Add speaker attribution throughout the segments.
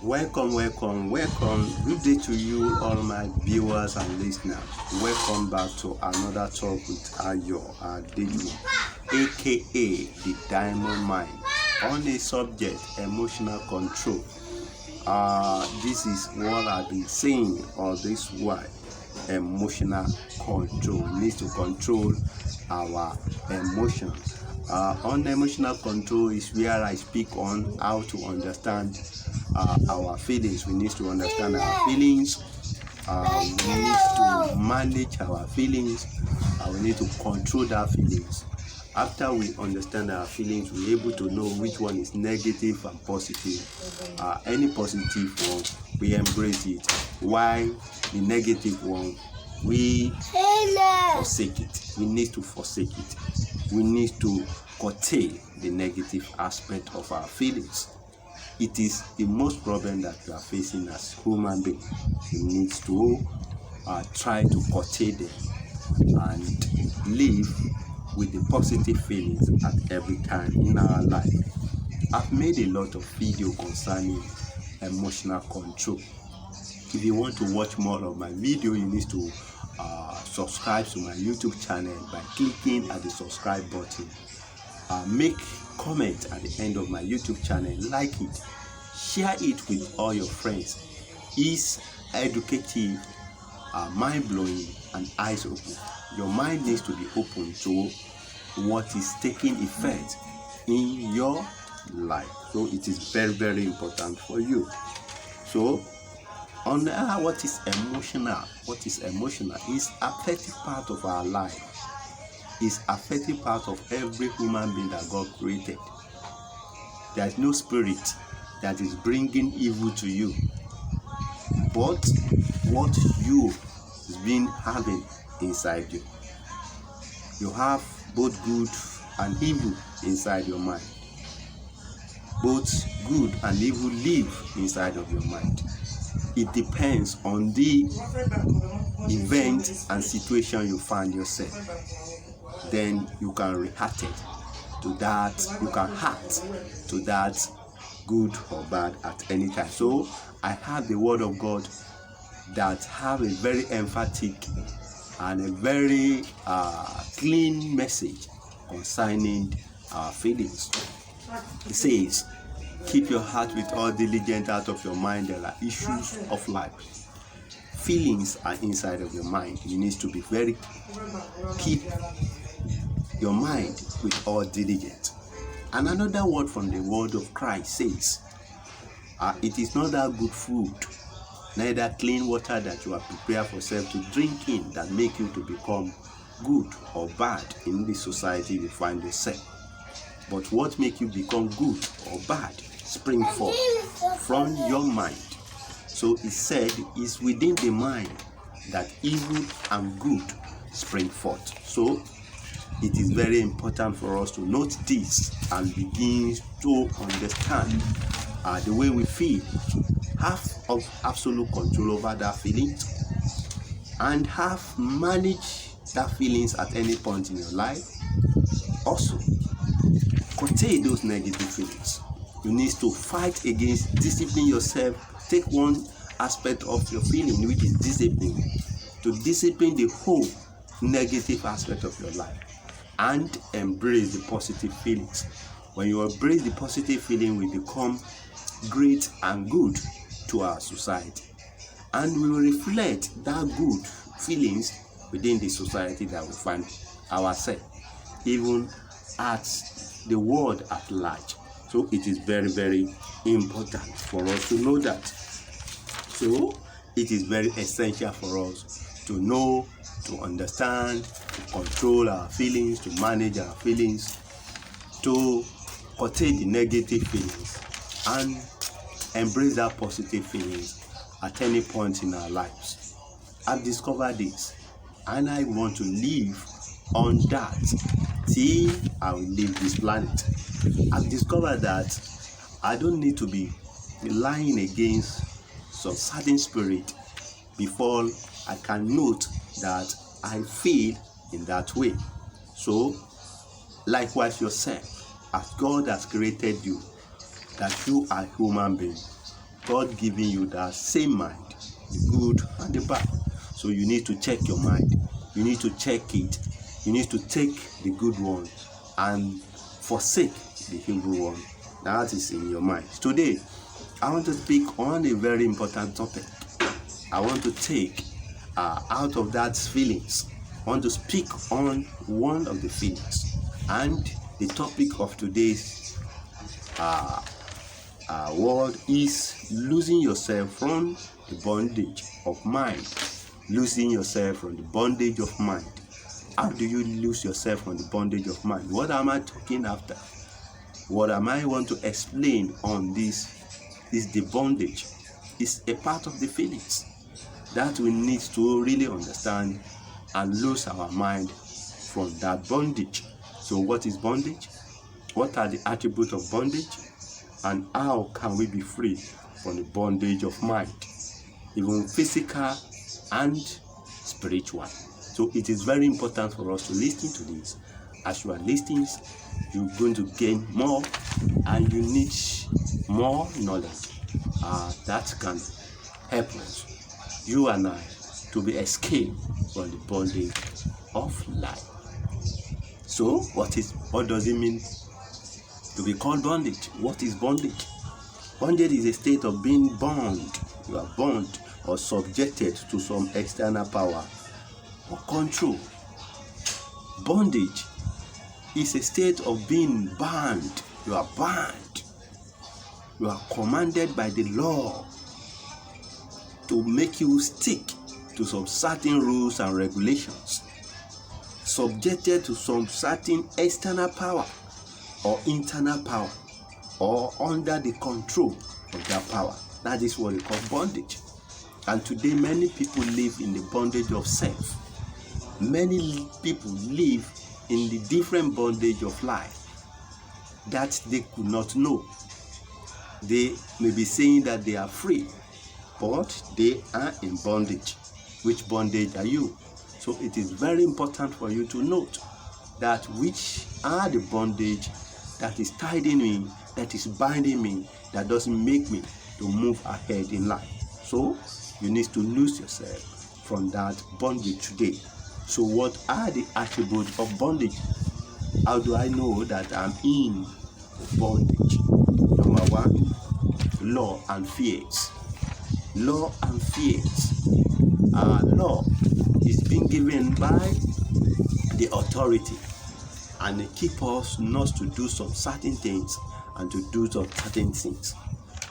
Speaker 1: Welcome. Good day to you, all my viewers and listeners. Welcome back to another talk with Ayo Adeju, aka the Diamond Mind, on the subject emotional control. This is what I've been saying all this while. Emotional control. We need to control our emotions. On emotional control is where I speak on how to understand our feelings. We need to understand our feelings. We need to manage our feelings. We need to control our feelings. After we understand our feelings, we're able to know which one is negative and positive. Any positive one, we embrace it. While the negative one, we forsake it. We need to forsake it. We need to curtail the negative aspect of our feelings. It is the most problem that we are facing as human beings. We need to try to curtail them and live with the positive feelings at every time in our life. I've made a lot of videos concerning emotional control. If you want to watch more of my video, you need to subscribe to my YouTube channel by clicking at the subscribe button. Make comment at the end of my YouTube channel, like it, share it with all your friends. It's educative, mind-blowing, and eyes-opening. Your mind needs to be open to what is taking effect in your life. So it is very, very important for you. So on what is emotional is affective part of our life. Is affective part of every human being that God created. There is no spirit that is bringing evil to you, but what you has been having inside you. You have both good and evil inside your mind. Both good and evil live inside of your mind. It depends on the event and situation you find yourself. Then you can react to that. You can act to that, good or bad, at any time. So I have the word of God that have a very emphatic and a very clean message concerning our feelings. It says, keep your heart with all diligence out of your mind. There are issues of life. Feelings are inside of your mind. You need to be very keep your mind with all diligence. And another word from the word of Christ says, it is not that good food, neither clean water that you are prepared for yourself to drink in, that make you to become good or bad in the society you find yourself. But what make you become good or bad spring forth from your mind. So it said, it's within the mind that evil and good spring forth. So it is very important for us to note this and begin to understand the way we feel. Have absolute control over that feeling and have managed that feelings at any point in your life. Also, curtail those negative feelings. You need to fight against, discipline yourself. Take one aspect of your feeling, which is discipline, to discipline the whole negative aspect of your life. And embrace the positive feelings. When you embrace the positive feeling, we become great and good to our society. And we will reflect that good feelings within the society that we find ourselves, even at the world at large. So it is very, very important for us to know that. So it is very essential for us to know, to understand, to control our feelings, to manage our feelings, to curtail the negative feelings, and embrace our positive feelings at any point in our lives. I've discovered this, and I want to live on that till I will leave this planet. I've discovered that I don't need to be relying against some certain spirit before I can note that I feel in that way. So, likewise yourself, as God has created you, that you are a human being, God giving you that same mind, the good and the bad. So you need to check your mind. You need to check it. You need to take the good one and forsake the evil one that is in your mind. Today, I want to speak on a very important topic. I want to take out of that feelings. I want to speak on one of the feelings. And the topic of today's word is losing yourself from the bondage of mind. Losing yourself from the bondage of mind. How do you lose yourself from the bondage of mind? What am I talking after? What am I want to explain on this is the bondage. It's a part of the feelings that we need to really understand and lose our mind from that bondage. So what is bondage? What are the attributes of bondage? And how can we be free from the bondage of mind, even physical and spiritual? So it is very important for us to listen to this. As you are listening, you're going to gain more, and you need more knowledge that can help us, you and I, to be escaped from the bondage of life. So what does it mean to be called bondage? What is bondage? Bondage is a state of being bound. You are bound or subjected to some external power or control. Bondage is a state of being bound. You are bound. You are commanded by the law to make you stick to some certain rules and regulations, subjected to some certain external power or internal power, or under the control of that power. That is what we call bondage. And today many people live in the bondage of self. Many people live in the different bondage of life that they could not know. They may be saying that they are free, but they are in bondage. Which bondage are you? So it is very important for you to note that which are the bondage that is tiding me, that is binding me, that doesn't make me to move ahead in life. So you need to lose yourself from that bondage today. So what are the attributes of bondage? How do I know that I'm in bondage? Number one, law and fears. Law and fears. Law is being given by the authority, and they keep us not to do some certain things and to do some certain things.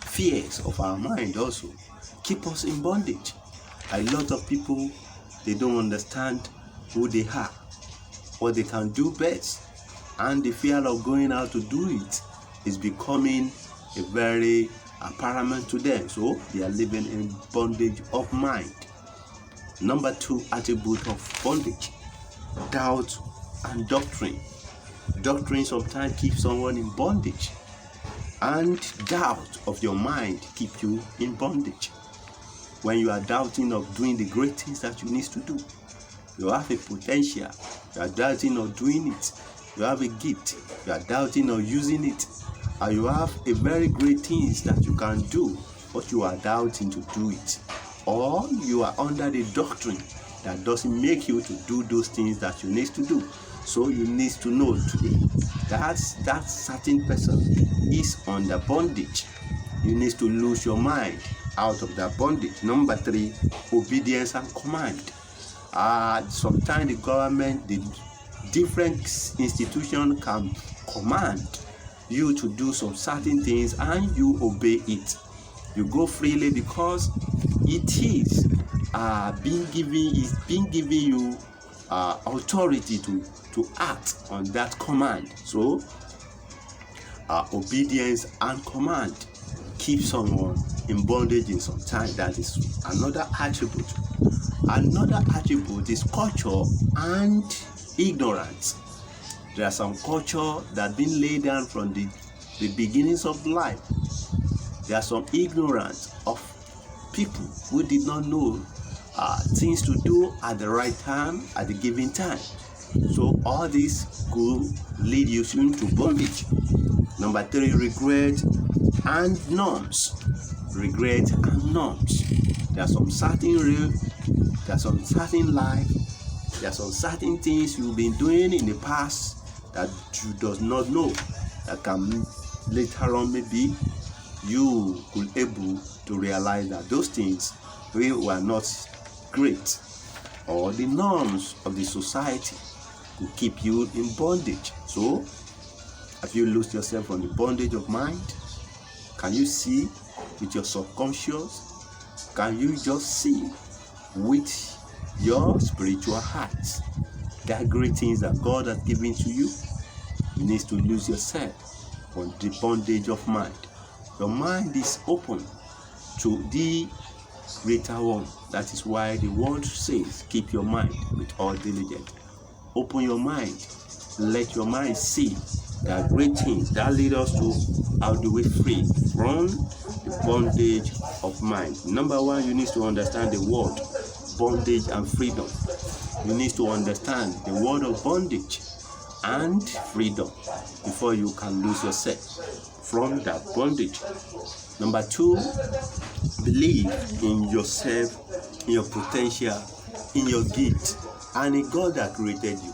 Speaker 1: Fears of our mind also keep us in bondage. A lot of people, they don't understand who they are, what they can do best, and the fear of going out to do it is becoming a very paramount to them. So they are living in bondage of mind. Number two attribute of bondage, doubt and doctrine. Doctrine sometimes keeps someone in bondage, and doubt of your mind keep you in bondage. When you are doubting of doing the great things that you need to do, you have a potential, you are doubting of doing it, you have a gift, you are doubting of using it, and you have a very great things that you can do, but you are doubting to do it. Or you are under the doctrine that doesn't make you to do those things that you need to do. So you need to know today that that certain person is under bondage. You need to lose your mind out of that bondage. Number three, obedience and command. Sometimes the government, the different institution can command you to do some certain things and you obey it. You go freely because it is being given you authority to act on that command. So obedience and command keep someone in bondage in some time. That is another attribute. Another attribute is culture and ignorance. There are some culture that been laid down from the beginnings of life. There are some ignorance of people who did not know things to do at the right time, at the given time. So all this could lead you into bondage. Number three, regret and norms. regret, and norms. There are some certain real, there are some certain life, there are some certain things you've been doing in the past that you does not know, that can later on maybe you could able to realize that those things were not great, or the norms of the society could keep you in bondage. So have you lost yourself from the bondage of mind? Can you see with your subconscious? Can you just see with your spiritual heart that great things that God has given to you? You need to lose yourself from the bondage of mind. Your mind is open to the greater one. That is why the word says, keep your mind with all diligence. Open your mind. Let your mind see the great things that lead us to how do we free from the bondage of mind. Number one, you need to understand the word bondage and freedom. You need to understand the word of bondage and freedom before you can lose yourself from that bondage. Number two, believe in yourself, in your potential, in your gift, and in God that created you.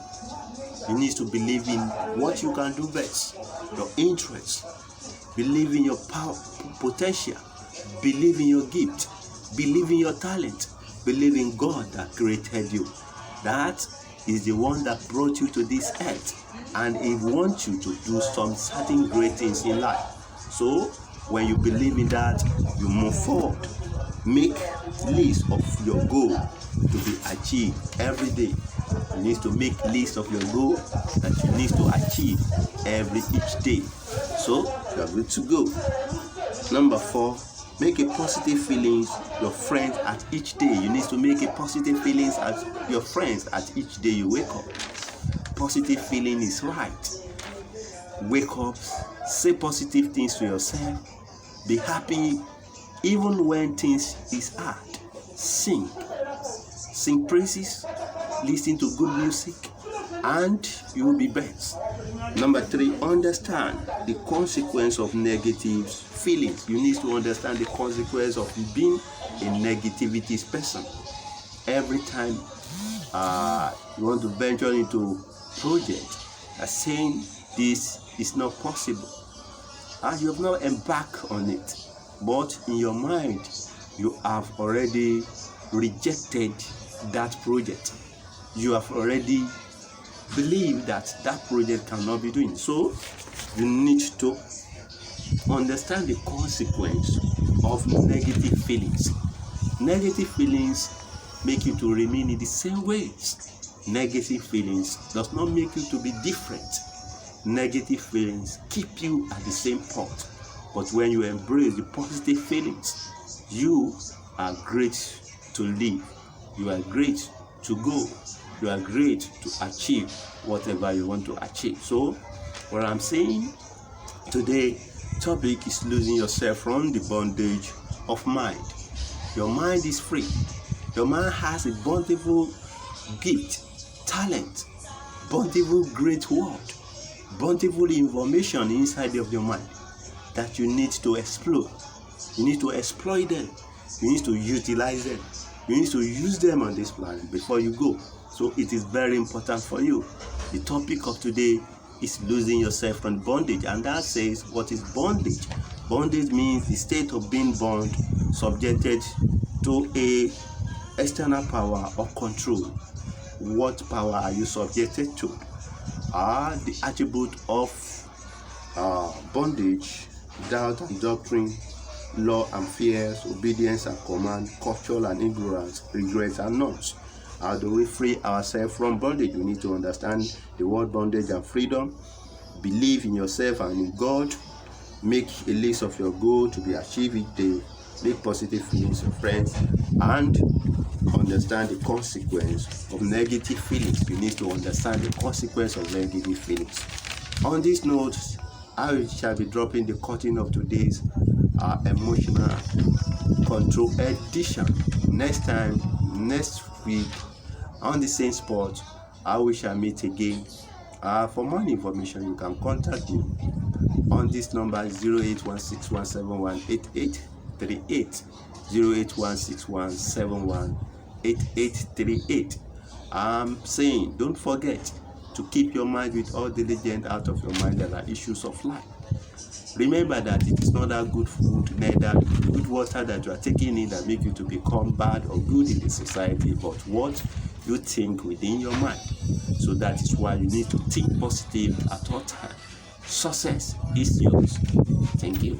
Speaker 1: You need to believe in what you can do best, your interests. Believe in your power, potential. Believe in your gift. Believe in your talent. Believe in God that created you. That is the one that brought you to this earth, and He wants you to do some certain great things in life. So when you believe in that, you move forward. Make list of your goal to be achieved every day. You need to make list of your goal that you need to achieve each day. So you are good to go. Number four, make a positive feelings your friends at each day. You need to make a positive feelings at your friends at each day you wake up. Positive feeling is right. Wake up, say positive things to yourself. Be happy even when things is hard. Sing praises, listen to good music, and you will be best. Number three, understand the consequence of negative feelings. You need to understand the consequence of being a negativity person. Every time you want to venture into project, saying this is not possible, and you have not embarked on it, but in your mind you have already rejected that project. You have already believed that project cannot be doing. So you need to understand the consequence of negative feelings. Negative feelings make you to remain in the same ways. Negative feelings does not make you to be different. Negative feelings keep you at the same point. But when you embrace the positive feelings, you are great to live. You are great to go. You are great to achieve whatever you want to achieve. So what I'm saying today, topic is losing yourself from the bondage of mind. Your mind is free. Your mind has a bountiful gift, talent, bountiful great word, bountiful information inside of your mind that you need to explore. You need to exploit them. You need to utilize them. You need to use them on this planet before you go. So it is very important for you. The topic of today is losing yourself from bondage, and that says, what is bondage? Bondage means the state of being bound, subjected to a external power or control. What power are you subjected to? The attribute of bondage: doubt and doctrine, law and fears, obedience and command, culture and ignorance, regrets and norms. How do we free ourselves from bondage? We need to understand the word bondage and freedom. Believe in yourself and in God. Make a list of your goal to be achieved each day. Make positive feelings of friends, and understand the consequence of negative feelings. You need to understand the consequence of negative feelings. On this note, I shall be dropping the curtain of today's emotional control edition. Next time, next week, on the same spot, we shall meet again. For more information, you can contact me on this number 0816171188. 8838. 08161718838. I'm saying, don't forget to keep your mind with all diligence. Out of your mind there are issues of life. Remember that it is not that good food, neither good water that you are taking in that make you to become bad or good in the society, but what you think within your mind. So that is why you need to think positive at all times. Success is yours. Thank you.